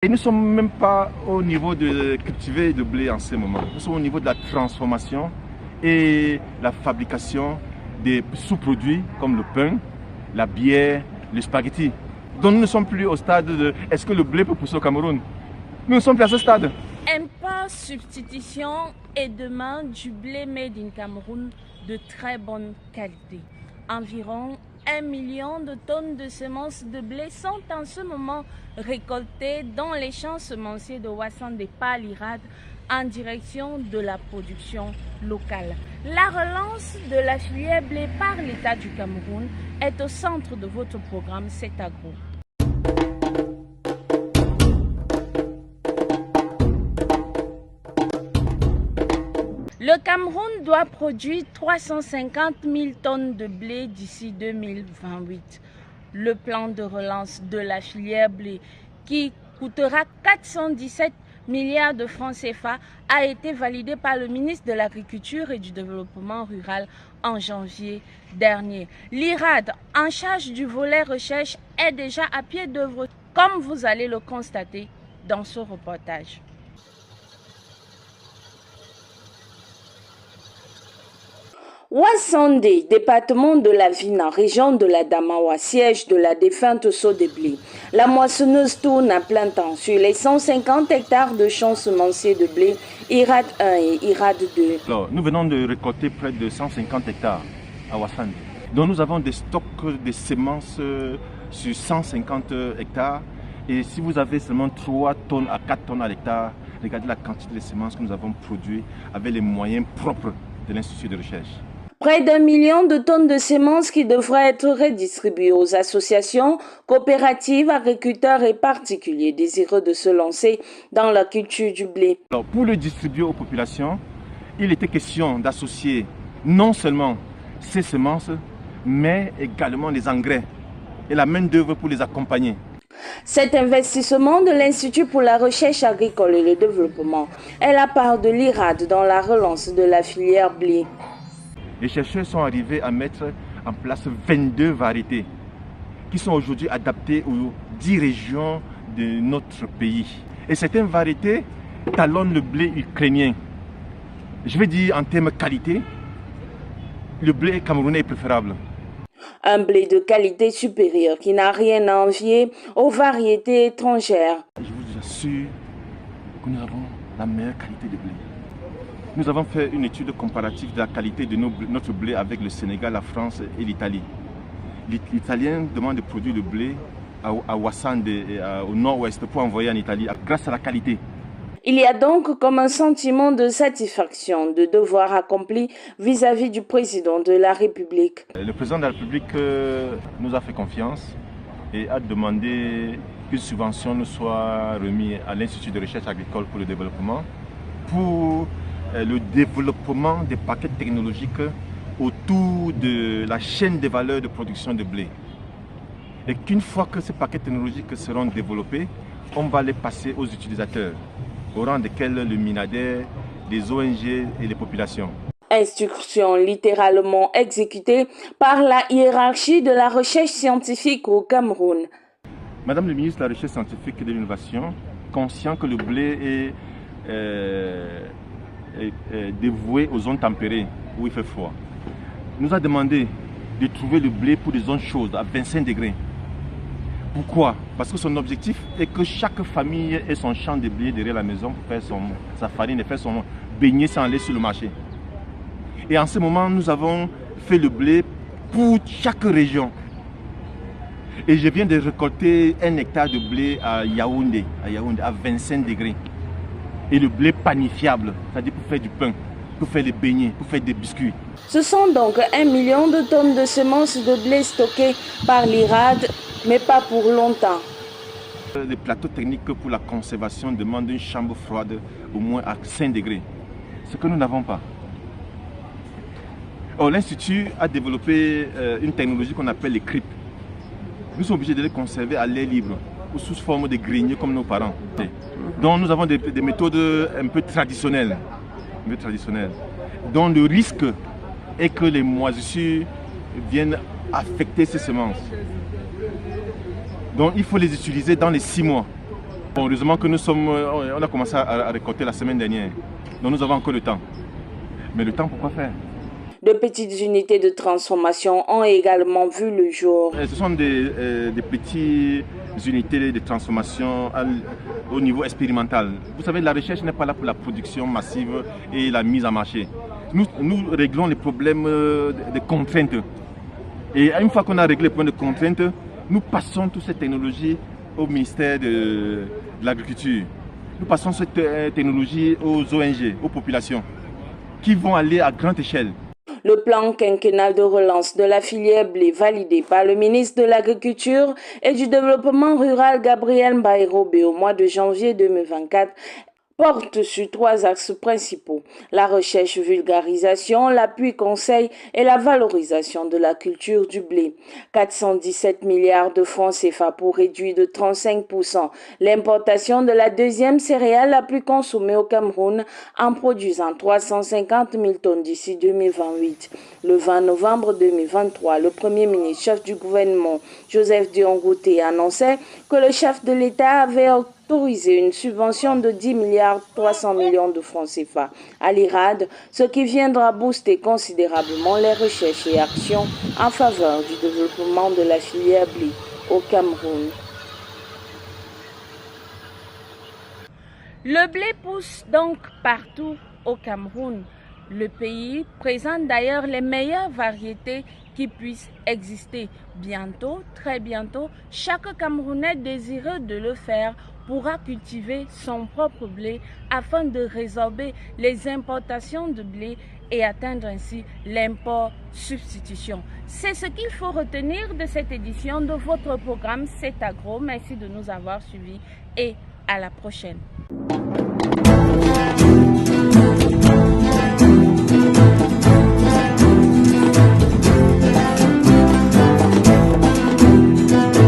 Et nous ne sommes même pas au niveau de cultiver le blé en ce moment. Nous sommes au niveau de la transformation et la fabrication des sous-produits comme le pain, la bière, le spaghetti. Donc nous ne sommes plus au stade de est-ce que le blé peut pousser au Cameroun? Nous ne sommes plus à ce stade. Import, substitution et demande du blé made in Cameroun de très bonne qualité. Environ 1 million de tonnes de semences de blé sont en ce moment récoltées dans les champs semenciers de Ouassandé par l'IRAD en direction de la production locale. La relance de la filière blé par l'État du Cameroun est au centre de votre programme CETAGRO. Le Cameroun doit produire 350 000 tonnes de blé d'ici 2028. Le plan de relance de la filière blé, qui coûtera 417 milliards de francs CFA, a été validé par le ministre de l'Agriculture et du Développement rural en janvier dernier. L'IRAD, en charge du volet recherche, est déjà à pied d'œuvre, comme vous allez le constater dans ce reportage. Ouassandé, département de la Vina, région de la Damawa, siège de la défunte Sodebli. La moissonneuse tourne à plein temps sur les 150 hectares de champs semenciers de blé IRAD 1 et IRAD 2. Alors, nous venons de récolter près de 150 hectares à Ouassandé. Donc nous avons des stocks de semences sur 150 hectares. Et si vous avez seulement 3 tonnes à 4 tonnes à l'hectare, regardez la quantité de semences que nous avons produites avec les moyens propres de l'Institut de recherche. Près d'1 million de tonnes de semences qui devraient être redistribuées aux associations, coopératives, agriculteurs et particuliers désireux de se lancer dans la culture du blé. Alors, pour le distribuer aux populations, il était question d'associer non seulement ces semences, mais également les engrais et la main-d'œuvre pour les accompagner. Cet investissement de l'Institut pour la recherche agricole et le développement est la part de l'IRAD dans la relance de la filière blé. Les chercheurs sont arrivés à mettre en place 22 variétés qui sont aujourd'hui adaptées aux 10 régions de notre pays. Et certaines variétés talonnent le blé ukrainien. Je vais dire en termes de qualité, le blé camerounais est préférable. Un blé de qualité supérieure qui n'a rien à envier aux variétés étrangères. Je vous assure que nous avons la meilleure qualité de blé. Nous avons fait une étude comparative de la qualité de notre blé avec le Sénégal, la France et l'Italie. L'Italien demande de produire le blé à Ouassandé, au nord-ouest, pour envoyer en Italie grâce à la qualité. Il y a donc comme un sentiment de satisfaction, de devoir accompli vis-à-vis du président de la République. Le président de la République nous a fait confiance et a demandé qu'une subvention nous soit remise à l'Institut de recherche agricole pour le développement pour le développement des paquets technologiques autour de la chaîne de valeur de production de blé. Et qu'une fois que ces paquets technologiques seront développés, on va les passer aux utilisateurs, au rang desquels le MINADER, les ONG et les populations. Instruction littéralement exécutée par la hiérarchie de la recherche scientifique au Cameroun. Madame le ministre de la Recherche scientifique et de l'Innovation, conscient que le blé est dévoué aux zones tempérées où il fait froid, nous a demandé de trouver le blé pour des zones chaudes à 25 degrés. Pourquoi? Parce que son objectif est que chaque famille ait son champ de blé derrière la maison pour faire sa farine et faire son beignet sans aller sur le marché. Et en ce moment, nous avons fait le blé pour chaque région. Et je viens de récolter 1 hectare de blé à Yaoundé à 25 degrés. Et le blé panifiable, c'est-à-dire pour faire du pain, pour faire des beignets, pour faire des biscuits. Ce sont donc 1 million de tonnes de semences de blé stockées par l'IRAD, mais pas pour longtemps. Les plateaux techniques pour la conservation demandent une chambre froide au moins à 5 degrés, ce que nous n'avons pas. L'Institut a développé une technologie qu'on appelle les cryptes. Nous sommes obligés de les conserver à l'air libre ou sous forme de greniers comme nos parents. Donc nous avons des méthodes un peu traditionnelles. Donc le risque est que les moisissures viennent affecter ces semences. Donc il faut les utiliser dans les 6 mois. Bon, heureusement que on a commencé à récolter la semaine dernière. Donc nous avons encore le temps. Mais le temps, pourquoi faire? De petites unités de transformation ont également vu le jour. Ce sont des petites unités de transformation au niveau expérimental. Vous savez, la recherche n'est pas là pour la production massive et la mise en marché. Nous réglons les problèmes de contraintes. Et une fois qu'on a réglé les problèmes de contraintes, nous passons toutes ces technologies au ministère de l'Agriculture. Nous passons cette technologie aux ONG, aux populations, qui vont aller à grande échelle. Le plan quinquennal de relance de la filière blé validé par le ministre de l'Agriculture et du Développement rural Gabriel Mbaye-Robé au mois de janvier 2024 porte sur 3 axes principaux: la recherche-vulgarisation, l'appui conseil et la valorisation de la culture du blé. 417 milliards de francs CFA pour réduire de 35% l'importation de la deuxième céréale la plus consommée au Cameroun en produisant 350 000 tonnes d'ici 2028. Le 20 novembre 2023, le Premier ministre, chef du gouvernement, Joseph Dion-Ngouté, annonçait que le chef de l'État avait autorisé une subvention de 10 milliards 300 millions de francs CFA à l'IRAD, ce qui viendra booster considérablement les recherches et actions en faveur du développement de la filière blé au Cameroun. Le blé pousse donc partout au Cameroun. Le pays présente d'ailleurs les meilleures variétés qui puissent exister. Bientôt, très bientôt, chaque Camerounais désireux de le faire pourra cultiver son propre blé afin de résorber les importations de blé et atteindre ainsi l'import-substitution. C'est ce qu'il faut retenir de cette édition de votre programme C'est Agro. Merci de nous avoir suivis et à la prochaine.